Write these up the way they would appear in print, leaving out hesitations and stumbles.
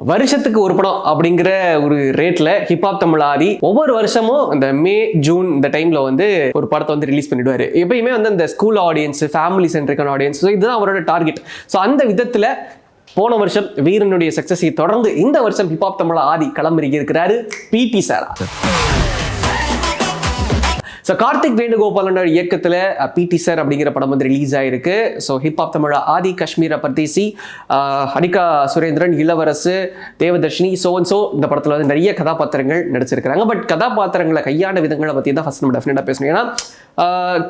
வருஷத்துக்கு ஒரு படம் அப்படிங்கிற ஒரு ரேட்ல ஹிப்ஹாப் தமிழ் ஆதி ஒவ்வொரு வருஷமும் இந்த மே ஜூன் இந்த டைம்ல வந்து ஒரு படத்தை வந்து ரிலீஸ் பண்ணிடுவாரு. எப்பயுமே வந்து அந்த ஸ்கூல் ஆடியன்ஸ், ஃபேமிலி சென்ட்ரிக்கான ஆடியன்ஸ், இதுதான் அவரோட டார்கெட். ஸோ அந்த விதத்துல போன வருஷம் வீரனுடைய சக்சஸை தொடர்ந்து இந்த வருஷம் ஹிப்ஹாப் தமிழ் ஆதி களமிறங்கி இருக்கிறாரு பிடி சார். ஸோ கார்த்திக் வேணுகோபாலனோட இயக்கத்தில் பிடி சார் அப்படிங்கிற படம் வந்து ரிலீஸ் ஆயிருக்கு. ஸோ ஹிப்ஹாப் தமிழ் ஆதி, காஷ்மீர பர்தேசி, அனிகா சுரேந்திரன், இளவரசு, தேவதர்ஷினி, ஸோ இந்த படத்தில் வந்து நிறைய கதாபாத்திரங்கள் நடிச்சிருக்கிறாங்க. பட் கதாபாத்திரங்களை கையாண்ட விதங்களை பற்றி தான் ஃபர்ஸ்ட் நம்ம டெஃபினட்டாக பேசணும். ஏன்னா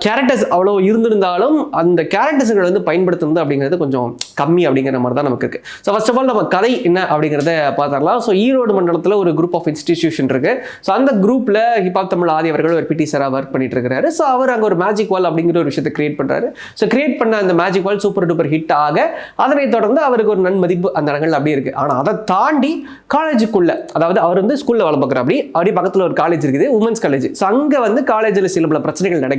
கேரக்டர்ஸ் அவ்வளோ இருந்திருந்தாலும் அந்த கேரக்டர்ஸ்களை வந்து பயன்படுத்துறது அப்படிங்கிறது கொஞ்சம் கம்மி அப்படிங்கிற மாதிரி தான் நமக்கு இருக்கு. ஸோ ஃபர்ஸ்ட் ஆஃப் ஆல் நம்ம கதை என்ன அப்படிங்கிறத பார்த்துடலாம். ஸோ ஈரோடு மண்டலத்தில் ஒரு குரூப் ஆஃப் இன்ஸ்டிடியூஷன் இருக்கு. ஸோ அந்த குரூப்ல ஹிப்ஹாப் தமிழ் ஆதி அவர்கள் ஒரு பிடி சாரா ஒர்க் பண்ணிட்டு இருக்காரு. ஸோ அவர் அங்கே ஒரு மேஜிக் வால் அப்படிங்கிற ஒரு விஷயத்தை கிரியேட் பண்றாரு. ஸோ கிரியேட் பண்ண அந்த மேஜிக் வால் சூப்பர் டூப்பர் ஹிட் ஆக அதனை தொடர்ந்து அவருக்கு ஒரு நன்மதிப்பு அந்த இடங்கள் அப்படியே இருக்கு. ஆனால் அதை தாண்டி காலேஜுக்குள்ள, அதாவது அவர் வந்து ஸ்கூல்ல வேலை பார்க்குற அப்படியே பக்கத்தில் ஒரு காலேஜ் இருக்குது, உமன்ஸ் காலேஜ். ஸோ அங்கே வந்து காலேஜில் சில பல பிரச்சனைகள் நடக்குது.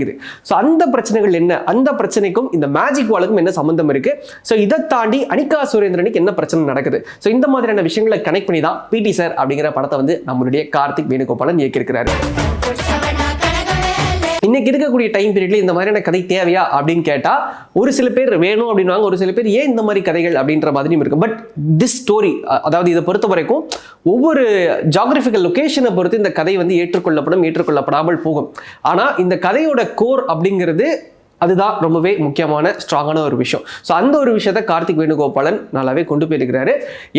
ஸோ அந்த பிரச்சனைகள் என்ன, அந்த பிரச்சனைக்கும் இந்த மேஜிக் வாலுக்கும் என்ன சம்பந்தம் இருக்கு, ஸோ இதை தாண்டி அனிகா சுரேந்திரனுக்கு என்ன பிரச்சனை நடக்குது, ஸோ இந்த மாதிரியான விஷயங்களை கனெக்ட் பண்ணி தான் பிடி சார் அப்படிங்கிற படத்தை வந்து நம்மளுடைய கார்த்திக் வேணுகோபாலன் இயக்கியிருக்கிறாரு. இன்னைக்கு இருக்கக்கூடிய டைம் பீரியட்ல இந்த மாதிரியான கதை தேவையா அப்படின்னு கேட்டா ஒரு சில பேர் வேணும் அப்படின்வாங்க, ஒரு சில பேர் ஏன் இந்த மாதிரி கதைகள் அப்படின்ற மாதிரியும் இருக்கு. பட் திஸ் ஸ்டோரி, அதாவது இதை பொறுத்த வரைக்கும் ஒவ்வொரு ஜியோகிராபிக்கல் லொகேஷனை பொறுத்து இந்த கதை வந்து ஏற்றுக்கொள்ளப்படாமல் போகும். ஆனா இந்த கதையோட கோர் அப்படிங்கிறது அதுதான் ரொம்பவே முக்கியமான ஸ்ட்ராங்கான ஒரு விஷயம். ஸோ அந்த ஒரு விஷயத்த கார்த்திக் வேணுகோபாலன் நல்லாவே கொண்டு போயிருக்கிறாரு.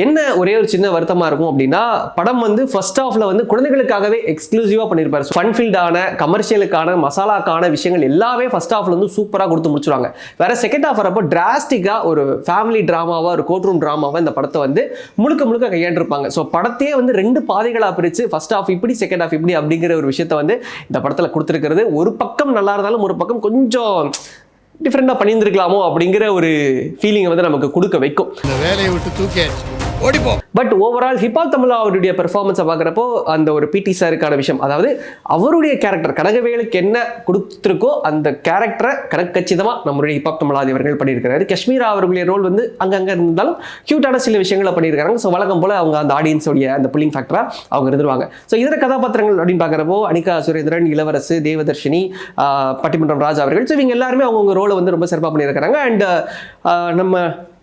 என்ன ஒரே ஒரு சின்ன வருத்தமா இருக்கும் அப்படின்னா, படம் வந்து ஃபர்ஸ்ட் ஹாஃப்ல வந்து குழந்தைகளுக்காகவே எக்ஸ்க்ளூசிவா பண்ணியிருப்பாரு. ஃபன்ஃபீல்டான, கமர்ஷியலுக்கான, மசாலாக்கான விஷயங்கள் எல்லாமே ஃபர்ஸ்ட் ஹாஃப்ல வந்து சூப்பராக கொடுத்து முடிச்சுருவாங்க. வேற செகண்ட் ஹாஃப் வரப்போ டிராஸ்டிக்கா ஒரு ஃபேமிலி டிராமாவா, ஒரு கோர்ட் ரூம் டிராமாவா இந்த படத்தை வந்து முழுக்க கையாண்டிருப்பாங்க. ஸோ படத்தையே வந்து ரெண்டு பாதைகளா பிரிச்சு ஃபர்ஸ்ட் ஹாஃப் இப்படி, செகண்ட் ஹாஃப் இப்படி அப்படிங்கிற ஒரு விஷயத்த வந்து இந்த படத்துல கொடுத்துருக்கிறது ஒரு பக்கம் நல்லா இருந்தாலும் ஒரு பக்கம் கொஞ்சம் டிஃபரெண்டா பண்ணியிருந்திருக்கலாமோ அப்படிங்கிற ஒரு ஃபீலிங்கை வந்து நமக்கு கொடுக்க வைக்கும். வேலையை விட்டு தூக்கியாச்சு. பட் ஓவரால் ஹிப்ஹாப் தமிழ் அவருடைய பெர்ஃபார்மன்ஸை பார்க்குறப்போ அந்த ஒரு பிடி சாருக்கான விஷயம், அதாவது அவருடைய கேரக்டர் கனகவேலுக்கு என்ன கொடுத்துருக்கோ அந்த கேரக்டரை கச்சிதமாக நம்மளுடைய ஹிப்ஹாப் தமிழ் அவர்கள் பண்ணியிருக்கிறாரு. காஷ்மீரா அவர்களுடைய ரோல் வந்து அங்கங்கே இருந்தாலும் கியூட்டான சில விஷயங்களை பண்ணியிருக்காங்க. ஸோ வழக்கம் போல அவங்க அந்த ஆடியன்ஸோடைய அந்த புல்லிங் ஃபேக்டராக அவங்க இருந்துருவாங்க. ஸோ இதர கதாபாத்திரங்கள் அப்படின்னு பார்க்குறப்போ அனிகா சுரேந்திரன், இளவரசு, தேவதர்ஷினி, பட்டிமன்றம் ராஜா அவர்கள், ஸோ இவங்க எல்லாருமே அவங்கவுங்க ரோலை வந்து ரொம்ப சிறப்பாக பண்ணியிருக்கிறாங்க. அண்ட் நம்ம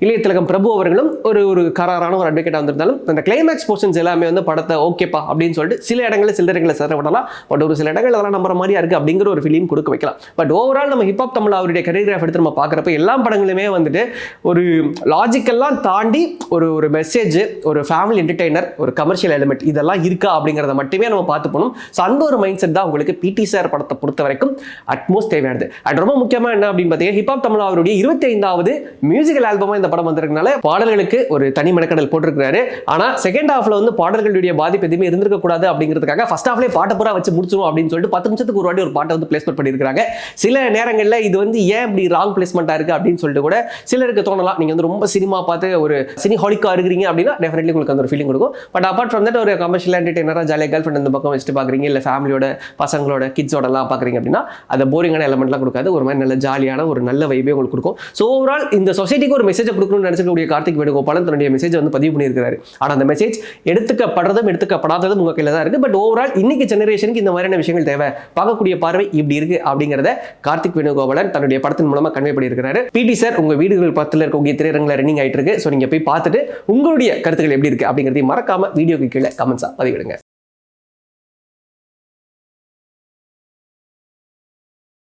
இளைய திலகம் பிரபு அவர்களும் ஒரு கராரான ஒரு அட்வொகேட்டாக வந்திருந்தாலும் அந்த கிளைமேக்ஸ் போர்ஷன்ஸ் எல்லாமே வந்து படத்தை ஓகேப்பா அப்படின்னு சொல்லிட்டு சில இடங்களில் சில்லறைகளை சேர விடலாம். பட் ஒரு சில இடங்கள் அதெல்லாம் நம்புற மாதிரியா இருக்கு அப்படிங்கிற ஒரு ஃபீலிங் கொடுக்க வைக்கலாம். பட் ஓவரால் நம்ம ஹிப்ஹாப் தமிழ் அவருடைய கரியோகிராஃப் எடுத்து நம்ம பார்க்குறப்ப எல்லா படங்களுமே வந்துட்டு ஒரு லாஜிக்கெல்லாம் தாண்டி ஒரு மெசேஜ், ஒரு ஃபேமிலி என்டர்டெய்னர், ஒரு கமர்ஷியல் எலிமெண்ட் இதெல்லாம் இருக்கா அப்படிங்கிறத மட்டுமே நம்ம பார்த்து போகணும். ஸோ அந்த ஒரு மைண்ட் செட் தான் உங்களுக்கு பிடி சார் படத்தை பொறுத்த வரைக்கும் அட்மோஸ்ட் தேவையானது. அண்ட் ரொம்ப முக்கியமாக என்ன அப்படின்னு பார்த்தீங்கன்னா, ஹிப்ஹாப் தமிழ் அவருடைய 25வது மியூசிக்கல் ஆல்பமாக இந்த படம் வந்திருக்கனால பாடல்களுக்கு ஒரு தனி மெனக்கடல் போட்டிருக்கிறாரு. ஆனா செகண்ட் ஹாஃப்ல வந்து பாடல்களுடைய பாதிப்பு எதுவுமே இருந்திருக்க கூடாது அப்படிங்கிறதுக்காக ஃபர்ஸ்ட் ஹாஃப்லேயே பாட்டை பூரா வச்சு முடிச்சிடும் அப்படின்னு சொல்லிட்டு 10 நிமிஷத்துக்கு ஒரு வாட்டி ஒரு பாட்டை வந்து பிளேஸ்மெண்ட் பண்ணியிருக்காங்க. சில நேரங்களில் இது வந்து ஏன் இப்படி ராங் பிளேஸ்மெண்டா இருக்கு அப்படின்னு சொல்லிட்டு கூட சிலருக்கு தோணலாம். நீங்க வந்து ரொம்ப சினிமா பார்த்து ஒரு சினி ஹாலிக்கா இருக்கிறீங்க அப்படின்னா டெஃபினெட்லி உங்களுக்கு அந்த ஒரு ஃபீலிங் கொடுக்கும். பட் அப்பார்ட் ஃப்ரம் தட் ஒரு கமர்ஷியல் என்டர்டெய்னரா ஜாலியாக கேர்ள் ஃப்ரெண்ட் இந்த பக்கம் வச்சுட்டு பாக்குறீங்க, இல்லை ஃபேமிலியோட பசங்களோட கிட்ஸோட எல்லாம் பாக்குறீங்க அப்படின்னா அது போரிங்கான எலமெண்ட்லாம் கொடுக்காது. ஒரு மாதிரி நல்ல ஜாலியான ஒரு நல்ல வைபே உங்களுக்கு கொடுக்கும். ஸோ ஓவரால் இந்த சொசைட்டிக்கு ஒரு மெசேஜ் கொடுக்கணும்னு நினைச்சக்கூடிய கார்த்திக் வேணுகோபாலன் தன்னுடைய மெசேஜ் வந்து பதிவு பண்ணியிருக்காரு. ஆனால் அந்த மெசேஜ் எடுத்துக்கப்படுறதும் எடுத்துக்கப்படாததும் உங்க கையில தான் இருக்கு. பட் ஓவரால் இன்னைக்கு ஜெனரேஷனுக்கு இந்த மாதிரியான விஷயங்கள் தேவை, பார்க்கக்கூடிய பார்வை இப்படி இருக்கு அப்படிங்கிறத கார்த்திக் வேணுகோபாலன் தன்னுடைய படத்தின் மூலமா கன்வே பண்ணியிருக்காரு. பிடி சார் உங்க வீடுகள் பக்கத்தில் இருக்கக்கூடிய திரையரங்கில் ரன்னிங் ஆயிட்டு இருக்கு. ஸோ நீங்க போய் பார்த்துட்டு உங்களுடைய கருத்துக்கள் எப்படி இருக்கு அப்படிங்கிறதையும் மறக்காம வீடியோக்கு கீழே கமெண்ட்ஸா பதிவிடுங்க.